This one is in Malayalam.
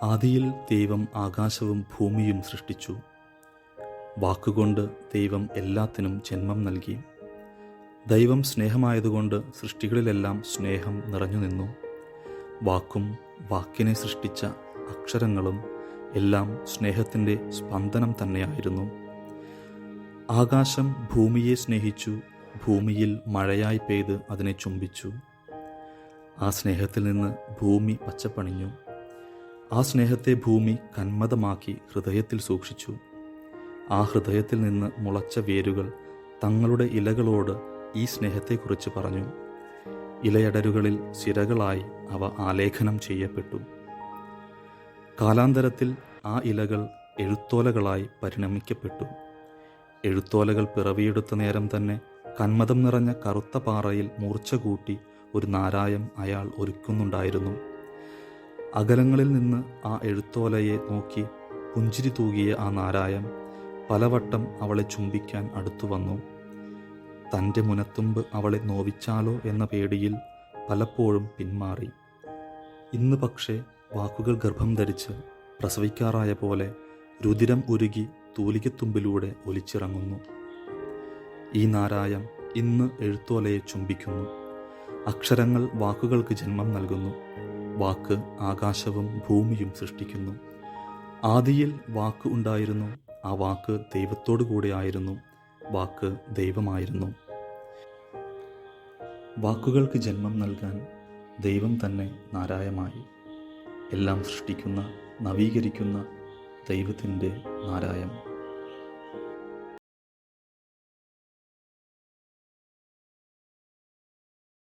ആദിയിൽ ദൈവം ആകാശവും ഭൂമിയും സൃഷ്ടിച്ചു. വാക്കുകൊണ്ട് ദൈവം എല്ലാത്തിനും ജന്മം നൽകി. ദൈവം സ്നേഹമായതുകൊണ്ട് സൃഷ്ടികളിലെല്ലാം സ്നേഹം നിറഞ്ഞു നിന്നു. വാക്കും വാക്കിനെ സൃഷ്ടിച്ച അക്ഷരങ്ങളും എല്ലാം സ്നേഹത്തിൻ്റെ സ്പന്ദനം തന്നെയായിരുന്നു. ആകാശം ഭൂമിയെ സ്നേഹിച്ചു, ഭൂമിയിൽ മഴയായി പെയ്ത് അതിനെ ചുംബിച്ചു. ആ സ്നേഹത്തിൽ നിന്ന് ഭൂമി പച്ചപ്പണിഞ്ഞു. ആ സ്നേഹത്തെ ഭൂമി കന്മദമാക്കി ഹൃദയത്തിൽ സൂക്ഷിച്ചു. ആ ഹൃദയത്തിൽ നിന്ന് മുളച്ച വേരുകൾ തങ്ങളുടെ ഇലകളോട് ഈ സ്നേഹത്തെക്കുറിച്ച് പറഞ്ഞു. ഇലയടരുകളിൽ സിരകളായി അവ ആലേഖനം ചെയ്യപ്പെട്ടു. കാലാന്തരത്തിൽ ആ ഇലകൾ എഴുത്തോലകളായി പരിണമിക്കപ്പെട്ടു. എഴുത്തോലകൾ പിറവിയെടുത്ത നേരം തന്നെ കന്മദം നിറഞ്ഞ കറുത്ത പാറയിൽ മൂർച്ച കൂട്ടി ഒരു നാരായം അയാൾ ഒരുക്കുന്നുണ്ടായിരുന്നു. അകലങ്ങളിൽ നിന്ന് ആ എഴുത്തോലയെ നോക്കി പുഞ്ചിരി തൂകിയ ആ നാരായം പലവട്ടം അവളെ ചുംബിക്കാൻ അടുത്തു വന്നു. തൻ്റെ മുനത്തുമ്പ് അവളെ നോവിച്ചാലോ എന്ന പേടിയിൽ പലപ്പോഴും പിന്മാറി. ഇന്ന് പക്ഷേ വാക്കുകൾ ഗർഭം ധരിച്ച് പ്രസവിക്കാറായ പോലെ രുതിരം ഉരുകി തൂലികത്തുമ്പിലൂടെ ഒലിച്ചിറങ്ങുന്നു. ഈ നാരായം ഇന്ന് എഴുത്തോലയെ ചുംബിക്കുന്നു. അക്ഷരങ്ങൾ വാക്കുകൾക്ക് ജന്മം നൽകുന്നു. വാക്ക് ആകാശവും ഭൂമിയും സൃഷ്ടിക്കുന്നു. ആദിയിൽ വാക്ക് ഉണ്ടായിരുന്നു. ആ വാക്ക് ദൈവത്തോടു കൂടെ ആയിരുന്നു. വാക്ക് ദൈവമായിരുന്നു. വാക്കുകൾക്ക് ജന്മം നൽകാൻ ദൈവം തന്നെ നാരായമായി. എല്ലാം സൃഷ്ടിക്കുന്ന, നവീകരിക്കുന്ന ദൈവത്തിൻ്റെ നാരായം.